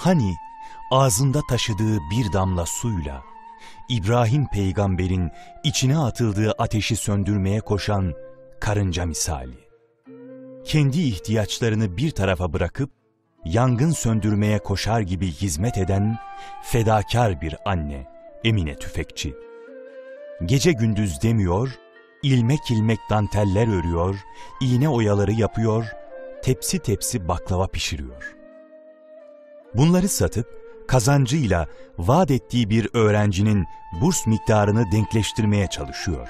Hani ağzında taşıdığı bir damla suyla İbrahim peygamberin içine atıldığı ateşi söndürmeye koşan karınca misali. Kendi ihtiyaçlarını bir tarafa bırakıp yangın söndürmeye koşar gibi hizmet eden fedakar bir anne Emine Tüfekçi. Gece gündüz demiyor, ilmek ilmek danteller örüyor, iğne oyaları yapıyor, tepsi tepsi baklava pişiriyor. Bunları satıp kazancıyla vaat ettiği bir öğrencinin burs miktarını denkleştirmeye çalışıyor.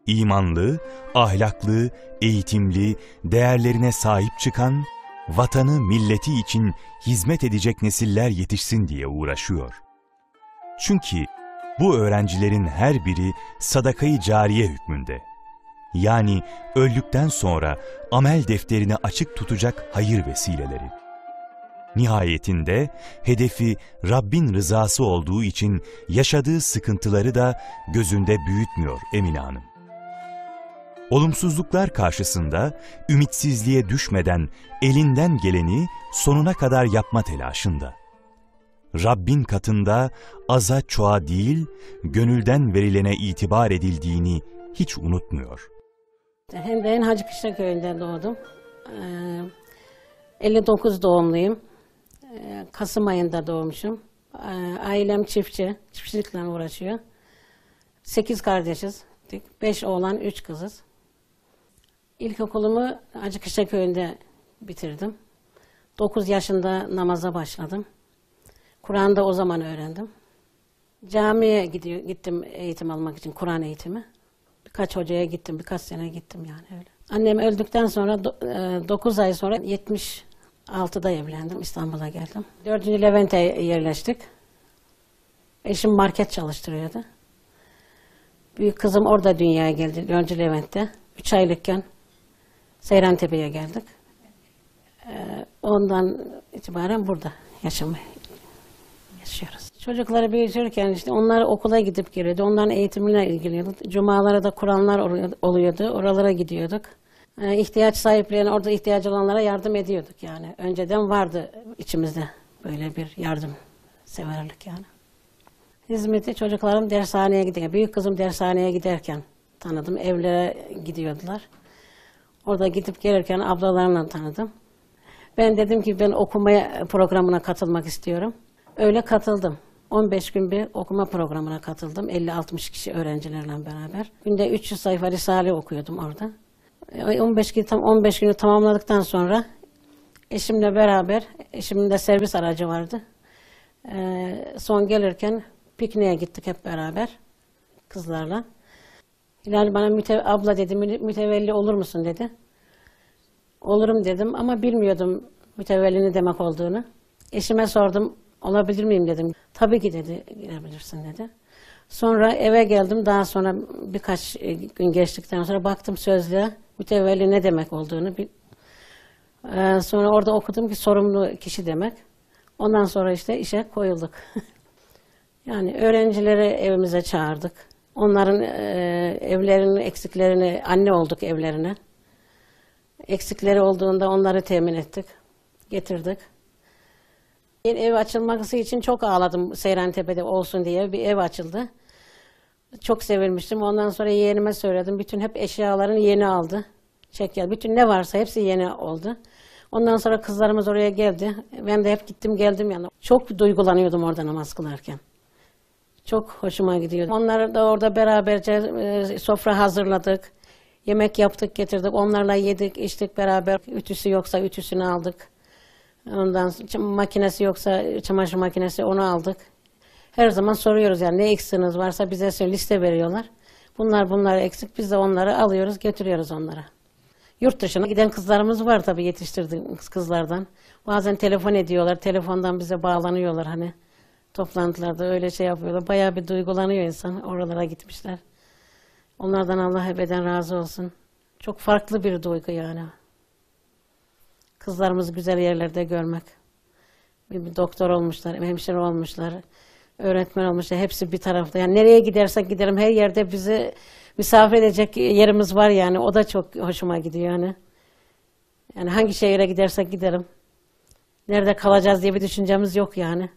İmanlı, ahlaklı, eğitimli, değerlerine sahip çıkan, vatanı, milleti için hizmet edecek nesiller yetişsin diye uğraşıyor. Çünkü bu öğrencilerin her biri sadaka-i cariye hükmünde. Yani öldükten sonra amel defterini açık tutacak hayır vesileleri. Nihayetinde hedefi Rabbin rızası olduğu için yaşadığı sıkıntıları da gözünde büyütmüyor Emine Hanım. Olumsuzluklar karşısında ümitsizliğe düşmeden elinden geleni sonuna kadar yapma telaşında. Rabbin katında aza çoğa değil, gönülden verilene itibar edildiğini hiç unutmuyor. Ben Hacıkışla köyünde doğdum. 59 doğumluyum. Kasım ayında doğmuşum. Ailem çiftçi, çiftçilikle uğraşıyor. 8 kardeşiz. 5 oğlan, 3 kızız. İlkokulumu Hacıkışla köyünde bitirdim. 9 yaşında namaza başladım. Kur'an'ı da o zaman öğrendim. Camiye gittim eğitim almak için, Kur'an eğitimi. Birkaç hocaya gittim, birkaç sene gittim yani öyle. Annem öldükten sonra 9 ay sonra 76'da evlendim, İstanbul'a geldim. 4. Levent'e yerleştik. Eşim market çalıştırıyordu. Büyük kızım orada dünyaya geldi, 4. Levent'te. 3 aylıkken Seyrantepe'ye geldik. Ondan itibaren burada yaşıyoruz. Çocukları büyütürken işte onlar okula gidip geliyordu. Onların eğitimine ilgileniyorduk. Cumalara da Kur'anlar oluyordu. Oralara gidiyorduk. İhtiyaç sahiplerine, orada ihtiyacı olanlara yardım ediyorduk yani. Önceden vardı içimizde böyle bir yardım severlik yani. Hizmeti çocuklarım dershaneye giderken, büyük kızım dershaneye giderken tanıdım. Evlere gidiyordular. Orada gidip gelirken ablalarımla tanıdım. Ben dedim ki ben okuma programına katılmak istiyorum. Öyle katıldım. 15 gün bir okuma programına katıldım. 50-60 kişi öğrencilerle beraber. Günde 300 sayfa Risale okuyordum orada. 15 günü tamamladıktan sonra eşimle beraber, eşimin de servis aracı vardı. Son gelirken pikniğe gittik hep beraber kızlarla. Hilal bana abla dedi, mütevelli olur musun dedi. Olurum dedim ama bilmiyordum mütevelli ne demek olduğunu. Eşime sordum, olabilir miyim dedim. Tabii ki dedi, girebilirsin dedi. Sonra eve geldim, daha sonra birkaç gün geçtikten sonra baktım sözlüğe mütevelli ne demek olduğunu. Sonra orada okudum ki sorumlu kişi demek. Ondan sonra işte işe koyulduk. Yani öğrencileri evimize çağırdık. Onların evlerinin eksiklerini, anne olduk evlerine. Eksikleri olduğunda onları temin ettik, getirdik. Ev açılması için çok ağladım Seyrantepe'de olsun diye bir ev açıldı. Çok sevilmiştim. Ondan sonra yeğenime söyledim. Bütün hep eşyalarını yeni aldı. Bütün ne varsa hepsi yeni oldu. Ondan sonra kızlarımız oraya geldi. Ben de hep gittim geldim yani. Çok duygulanıyordum orada namaz kılarken. Çok hoşuma gidiyordu. Onları da orada beraberce sofra hazırladık. Yemek yaptık, getirdik. Onlarla yedik, içtik beraber. Ütüsü yoksa ütüsünü aldık. Ondan makinesi yoksa çamaşır makinesi onu aldık. Her zaman soruyoruz yani ne eksiğiniz varsa bize liste veriyorlar. Bunlar eksik, biz de onları alıyoruz, götürüyoruz onlara. Yurt dışına giden kızlarımız var tabii yetiştirdiğimiz kızlardan. Bazen telefon ediyorlar, telefondan bize bağlanıyorlar hani. Toplantılarda öyle şey yapıyorlar. Bayağı bir duygulanıyor insan, oralara gitmişler. Onlardan Allah ebeden razı olsun. Çok farklı bir duygu yani. Kızlarımızı güzel yerlerde görmek. Bir doktor olmuşlar, hemşire olmuşlar, öğretmen olmuşlar. Hepsi bir tarafta. Yani nereye gidersek gidelim her yerde bizi misafir edecek yerimiz var yani. O da çok hoşuma gidiyor yani. Yani hangi şehire gidersek gidelim. nerede kalacağız diye bir düşüncemiz yok yani.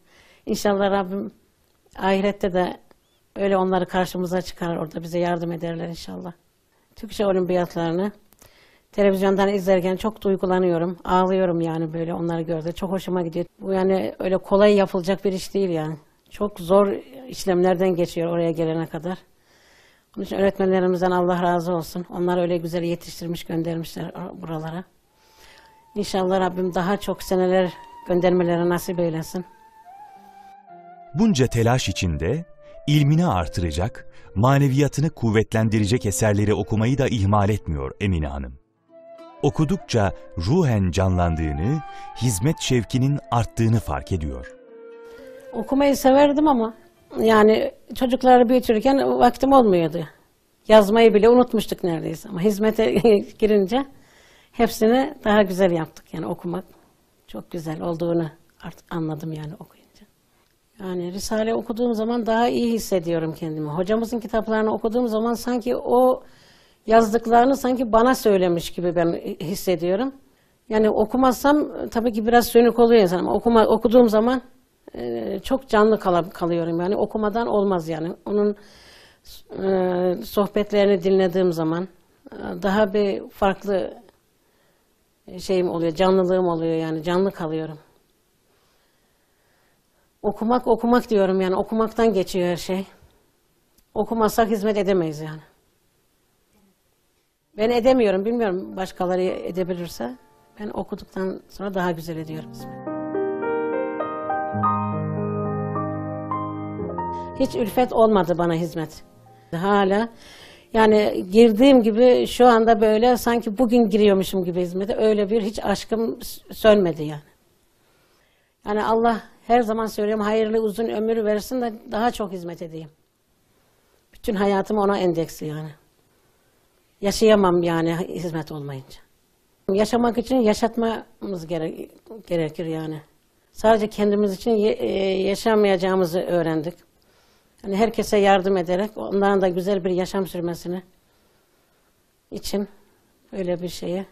İnşallah Rabbim ahirette de öyle onları karşımıza çıkar, orada bize yardım ederler inşallah. Türkçe olimpiyatlarını televizyondan izlerken çok duygulanıyorum, ağlıyorum yani böyle onları gördüm. Çok hoşuma gidiyor. Bu yani öyle kolay yapılacak bir iş değil yani. Çok zor işlemlerden geçiyor oraya gelene kadar. Onun için öğretmenlerimizden Allah razı olsun. Onları öyle güzel yetiştirmiş, göndermişler buralara. İnşallah Rabbim daha çok seneler göndermeleri nasip eylesin. Bunca telaş içinde ilmini artıracak, maneviyatını kuvvetlendirecek eserleri okumayı da ihmal etmiyor Emine Hanım. Okudukça ruhen canlandığını, hizmet şevkinin arttığını fark ediyor. Okumayı severdim ama yani çocukları büyütürken vaktim olmuyordu. Yazmayı bile unutmuştuk neredeyse ama hizmete girince hepsini daha güzel yaptık. Yani okumak çok güzel olduğunu artık anladım yani okuyunca. Yani Risale okuduğum zaman daha iyi hissediyorum kendimi. Hocamızın kitaplarını okuduğum zaman sanki o yazdıklarını sanki bana söylemiş gibi ben hissediyorum. Yani okumazsam tabii ki biraz sönük oluyor insan ama okuduğum zaman çok canlı kalıyorum yani okumadan olmaz yani. Onun sohbetlerini dinlediğim zaman daha bir farklı şeyim oluyor, canlılığım oluyor yani canlı kalıyorum. Okumak diyorum yani okumaktan geçiyor her şey. Okumazsak hizmet edemeyiz yani. Ben edemiyorum, bilmiyorum başkaları edebilirse. Ben okuduktan sonra daha güzel ediyorum hizmet. Hiç ülfet olmadı bana hizmet. Hala yani girdiğim gibi şu anda böyle sanki bugün giriyormuşum gibi hizmete öyle bir hiç aşkım sönmedi yani. Yani Allah her zaman söylüyorum hayırlı uzun ömür versin de daha çok hizmet edeyim. Bütün hayatım ona endeksli yani. Yaşayamam yani hizmet olmayınca. Yaşamak için yaşatmamız gerekir yani. Sadece kendimiz için yaşamayacağımızı öğrendik. Yani herkese yardım ederek onların da güzel bir yaşam sürmesini için öyle bir şeye,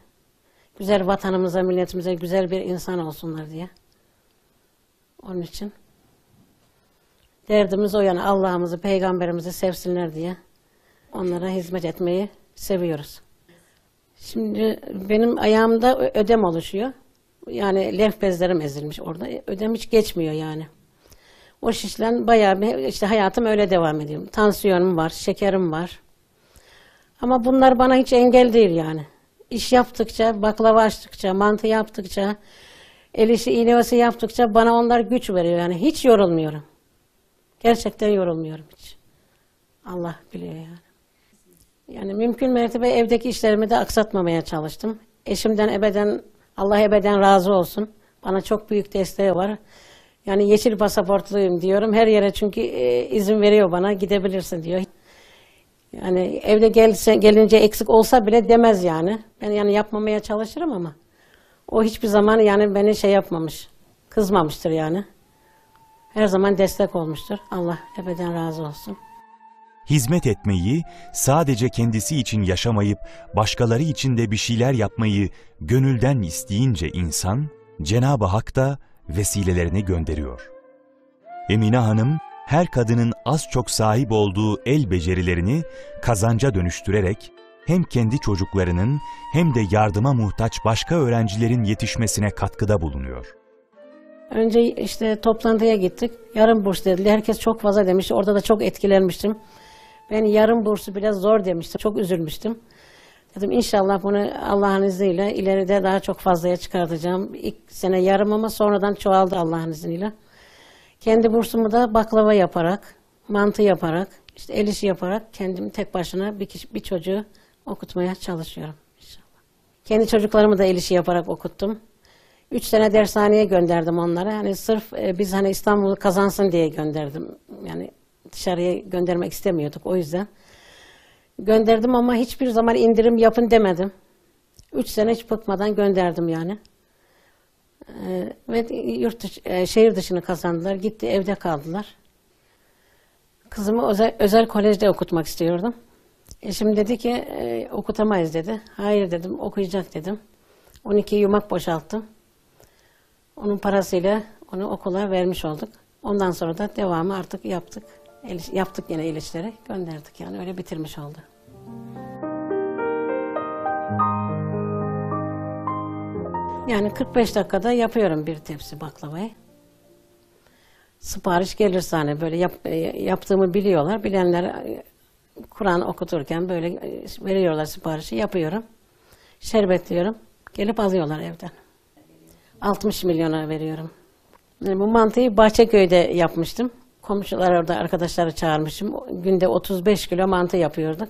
güzel vatanımıza, milletimize güzel bir insan olsunlar diye. Onun için derdimiz o yani Allah'ımızı, peygamberimizi sevsinler diye onlara hizmet etmeyi seviyoruz. Şimdi benim ayağımda ödem oluşuyor. Yani lenf bezlerim ezilmiş orada. Ödem hiç geçmiyor yani. O şişlen bayağı bir işte hayatım öyle devam ediyor. Tansiyonum var, şekerim var. Ama bunlar bana hiç engel değil yani. İş yaptıkça, baklava açtıkça, mantı yaptıkça, el işi, iğne oyası yaptıkça bana onlar güç veriyor yani. Hiç yorulmuyorum. Gerçekten yorulmuyorum hiç. Allah biliyor yani. Yani mümkün mertebe evdeki işlerimi de aksatmamaya çalıştım. Eşimden ebeden, Allah ebeden razı olsun. Bana çok büyük desteği var. Yani yeşil pasaportluyum diyorum. Her yere çünkü izin veriyor bana. Gidebilirsin diyor. Yani evde gelince eksik olsa bile demez yani. Ben yani yapmamaya çalışırım ama o hiçbir zaman yani beni şey yapmamış. Kızmamıştır yani. Her zaman destek olmuştur. Allah ebeden razı olsun. Hizmet etmeyi, sadece kendisi için yaşamayıp başkaları için de bir şeyler yapmayı gönülden isteyince insan, Cenab-ı Hak da vesilelerini gönderiyor. Emine Hanım, her kadının az çok sahip olduğu el becerilerini kazanca dönüştürerek hem kendi çocuklarının hem de yardıma muhtaç başka öğrencilerin yetişmesine katkıda bulunuyor. Önce işte toplantıya gittik. Yarım burs dediler. Herkes çok fazla demişti. Orada da çok etkilenmiştim. Ben yarım bursu biraz zor demiştim. Çok üzülmüştüm. Dedim inşallah bunu Allah'ın izniyle ileride daha çok fazlaya çıkartacağım. İlk sene yarım ama sonradan çoğaldı Allah'ın izniyle. Kendi bursumu da baklava yaparak, mantı yaparak, işte el işi yaparak kendim tek başına bir çocuğu okutmaya çalışıyorum inşallah. Kendi çocuklarımı da el işi yaparak okuttum. 3 sene dershaneye gönderdim onlara. Yani sırf biz hani İstanbul'u kazansın diye gönderdim. Yani dışarıya göndermek istemiyorduk o yüzden. Gönderdim ama hiçbir zaman indirim yapın demedim. 3 sene hiç bıkmadan gönderdim yani. Ve şehir dışını kazandılar. Gitti evde kaldılar. Kızımı özel kolejde okutmak istiyordum. Eşim dedi ki okutamayız dedi. Hayır dedim, okuyacak dedim. 12 yumak boşalttım. Onun parasıyla onu okula vermiş olduk. Ondan sonra da devamı artık yaptık. Yaptık yine el işleri, gönderdik yani öyle bitirmiş oldu. Yani 45 dakikada yapıyorum bir tepsi baklavayı. Sipariş gelirse hani böyle yaptığımı biliyorlar. Bilenler Kur'an okuturken böyle veriyorlar siparişi, yapıyorum. Şerbetliyorum. Gelip alıyorlar evden. 60 milyona veriyorum. Yani bu mantıyı Bahçeköy'de yapmıştım. Komşular orada arkadaşları çağırmışım. Günde 35 kilo mantı yapıyorduk.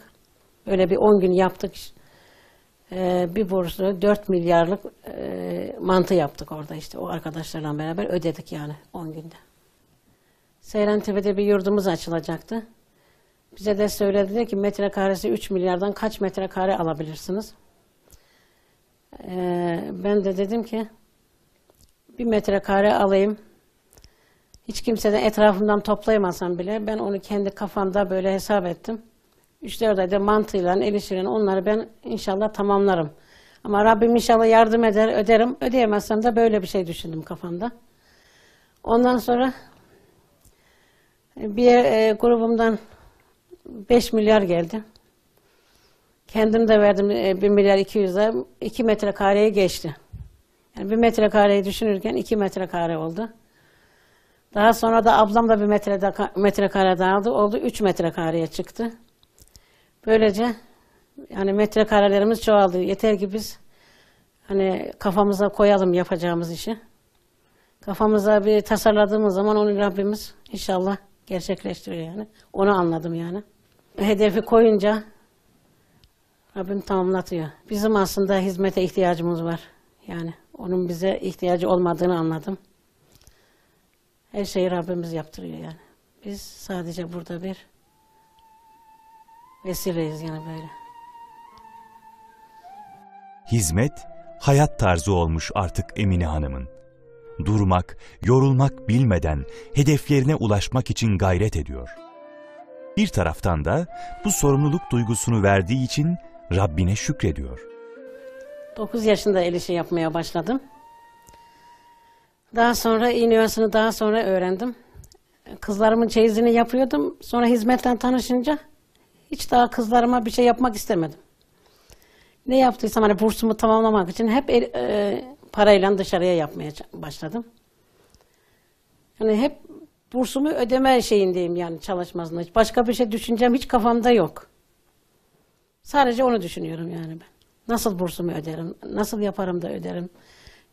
Öyle bir 10 gün yaptık. Bir borçlu 4 milyarlık mantı yaptık orada işte. O arkadaşlarla beraber ödedik yani 10 günde. Seyrantepe'de bir yurdumuz açılacaktı. Bize de söylediler ki metrekaresi 3 milyardan kaç metrekare alabilirsiniz? Ben de dedim ki 1 metrekare alayım. Hiç kimseden etrafımdan toplayamasam bile ben onu kendi kafamda böyle hesap ettim. 3-4 ayda mantığıyla, el işiyle onları ben inşallah tamamlarım. Ama Rabbim inşallah yardım eder, öderim. Ödeyemezsem de böyle bir şey düşündüm kafamda. Ondan sonra bir grubumdan 5 milyar geldi. Kendim de verdim 1 milyar 200'e 2 metrekareye geçti. Yani 1 metrekareyi düşünürken 2 metrekare oldu. Daha sonra da ablam da 1 metrekare daha aldı. Oldu 3 metrekareye çıktı. Böylece yani metrekarelerimiz çoğaldı. Yeter ki biz hani kafamıza koyalım yapacağımız işi. Kafamıza bir tasarladığımız zaman onu Rabbimiz inşallah gerçekleştiriyor yani. Onu anladım yani. Hedefi koyunca Rabbim tamamlatıyor. Bizim aslında hizmete ihtiyacımız var. Yani onun bize ihtiyacı olmadığını anladım. Her şeyi Rabbimiz yaptırıyor yani. Biz sadece burada bir vesileyiz yani böyle. Hizmet, hayat tarzı olmuş artık Emine Hanım'ın. Durmak, yorulmak bilmeden hedeflerine ulaşmak için gayret ediyor. Bir taraftan da bu sorumluluk duygusunu verdiği için Rabbine şükrediyor. 9 yaşında el işi yapmaya başladım. Daha sonra iğne daha sonra öğrendim. Kızlarımın çeyizini yapıyordum. Sonra hizmetten tanışınca hiç daha kızlarıma bir şey yapmak istemedim. Ne yaptıysam hani bursumu tamamlamak için hep parayla dışarıya yapmaya başladım. Yani hep bursumu ödeme şeyindeyim yani çalışmasında. Başka bir şey düşüncem hiç kafamda yok. Sadece onu düşünüyorum yani ben. Nasıl bursumu öderim, nasıl yaparım da öderim.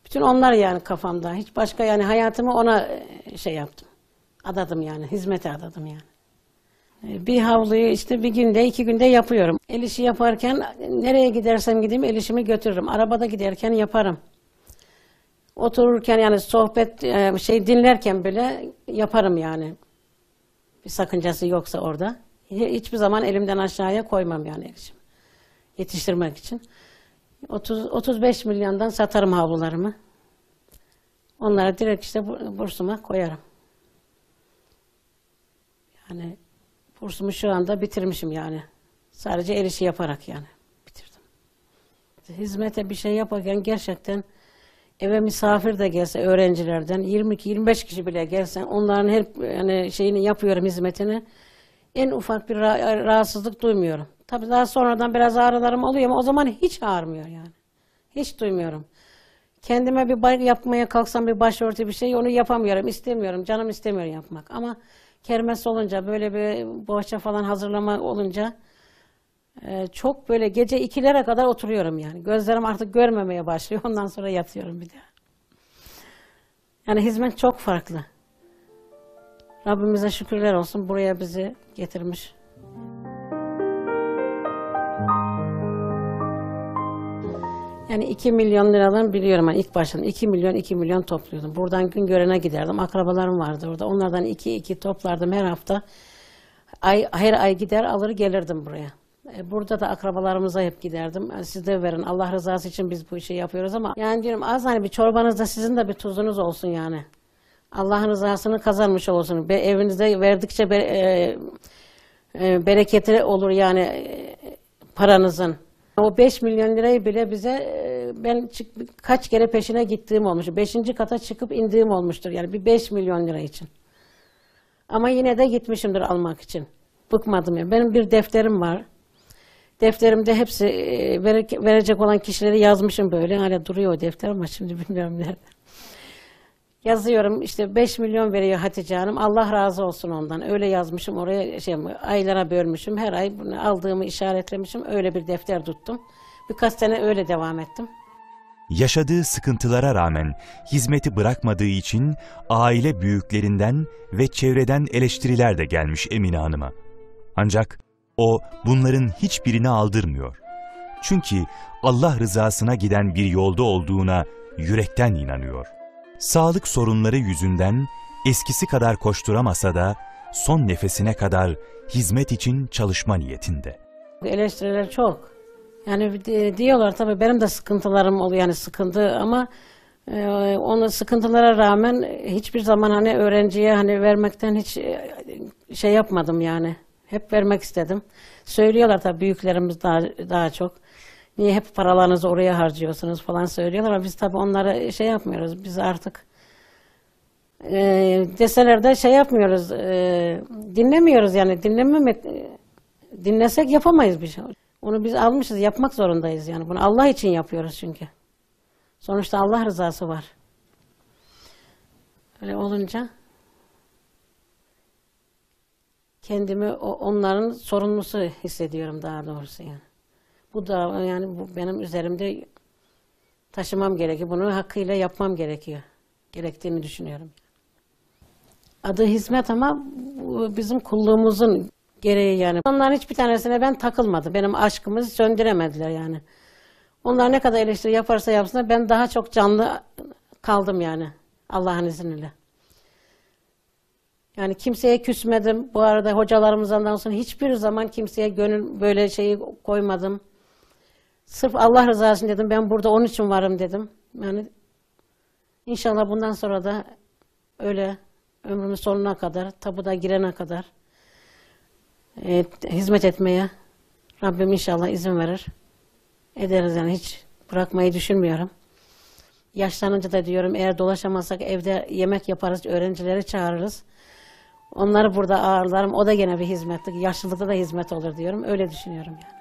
Bütün onlar yani kafamda. Hiç başka yani hayatımı ona şey yaptım. Adadım yani, hizmete adadım yani. Bir havluyu işte bir günde, 2 günde yapıyorum. El işi yaparken nereye gidersem gideyim el işimi götürürüm. Arabada giderken yaparım. Otururken yani sohbet dinlerken bile yaparım yani. Bir sakıncası yoksa orada. Hiçbir zaman elimden aşağıya koymam yani el işimi. Yetiştirmek için. 35 milyondan satarım havlularımı. Onlara direkt işte bursuma koyarım. Yani bursumu şu anda bitirmişim yani. Sadece el işi yaparak yani bitirdim. Hizmete bir şey yaparken gerçekten eve misafir de gelse öğrencilerden 22-25 kişi bile gelsen onların her yani şeyini yapıyorum hizmetini. En ufak bir rahatsızlık duymuyorum. Tabii daha sonradan biraz ağrılarım oluyor ama o zaman hiç ağrımıyor yani. Hiç duymuyorum. Kendime bir yapmaya kalksam bir başörtü bir şey onu yapamıyorum, istemiyorum. Canım istemiyor yapmak. Ama kermes olunca böyle bir bohça falan hazırlama olunca çok böyle gece 2'lere kadar oturuyorum yani. Gözlerim artık görmemeye başlıyor. Ondan sonra yatıyorum bir daha. Yani hizmet çok farklı. Rabbimize şükürler olsun buraya bizi getirmiş. Yani 2 milyon liradan biliyorum ben ilk başladım. 2 milyon topluyordum. Buradan Güngören'e giderdim. Akrabalarım vardı orada. Onlardan 2 toplardım her hafta. Her ay gider alır gelirdim buraya. Burada da akrabalarımıza hep giderdim. Siz de verin Allah rızası için biz bu işi yapıyoruz ama yani diyorum az hani bir çorbanızda sizin de bir tuzunuz olsun yani. Allah'ın rızasını kazanmış olsun. Evinizde verdikçe bereketi olur yani paranızın. O 5 milyon lirayı bile bize ben kaç kere peşine gittiğim olmuştur. 5. kata çıkıp indiğim olmuştur. Yani bir 5 milyon lira için. Ama yine de gitmişimdir almak için. Bıkmadım ya. Benim bir defterim var. Defterimde hepsi verecek olan kişileri yazmışım böyle. Hala duruyor o defter ama şimdi bilmiyorum nerede. Yazıyorum işte 5 milyon veriyor Hatice Hanım. Allah razı olsun ondan. Öyle yazmışım oraya aylara bölmüşüm. Her ay bunu aldığımı işaretlemişim. Öyle bir defter tuttum. Birkaç sene öyle devam ettim. Yaşadığı sıkıntılara rağmen hizmeti bırakmadığı için aile büyüklerinden ve çevreden eleştiriler de gelmiş Emine Hanım'a. Ancak o bunların hiçbirini aldırmıyor. Çünkü Allah rızasına giden bir yolda olduğuna yürekten inanıyor. Sağlık sorunları yüzünden eskisi kadar koşturamasa da son nefesine kadar hizmet için çalışma niyetinde. Eleştiriler çok. Yani diyorlar tabii benim de sıkıntılarım oluyor yani sıkıntı ama onun sıkıntılara rağmen hiçbir zaman hani öğrenciye hani vermekten hiç şey yapmadım yani. Hep vermek istedim. Söylüyorlar tabii büyüklerimiz daha çok. Niye hep paralarınızı oraya harcıyorsunuz falan söylüyorlar ama biz tabii onlara şey yapmıyoruz. Biz artık deseler de şey yapmıyoruz. Dinlemiyoruz yani. Dinlesek yapamayız bir şey. Onu biz almışız, yapmak zorundayız yani. Bunu Allah için yapıyoruz çünkü. Sonuçta Allah rızası var. Öyle olunca kendimi onların sorumlusu hissediyorum daha doğrusu yani. Bu da yani bu benim üzerimde taşımam gerekiyor. Bunu hakkıyla yapmam gerekiyor. Gerektiğini düşünüyorum. Adı hizmet ama bu bizim kulluğumuzun gereği yani. Onların hiçbir tanesine ben takılmadım. Benim aşkımı söndüremediler yani. Onlar ne kadar eleştiri yaparsa yapsınlar ben daha çok canlı kaldım yani Allah'ın izniyle. Yani kimseye küsmedim. Bu arada hocalarımızdan sonra hiçbir zaman kimseye gönül böyle şeyi koymadım. Sırf Allah rızası için dedim. Ben burada onun için varım dedim. Yani inşallah bundan sonra da öyle ömrümün sonuna kadar, tabuda girene kadar hizmet etmeye Rabbim inşallah izin verir. Ederiz yani hiç bırakmayı düşünmüyorum. Yaşlanınca da diyorum eğer dolaşamazsak evde yemek yaparız, öğrencileri çağırırız. Onları burada ağırlarım. O da gene bir hizmetlik. Yaşlılıkta da hizmet olur diyorum. Öyle düşünüyorum yani.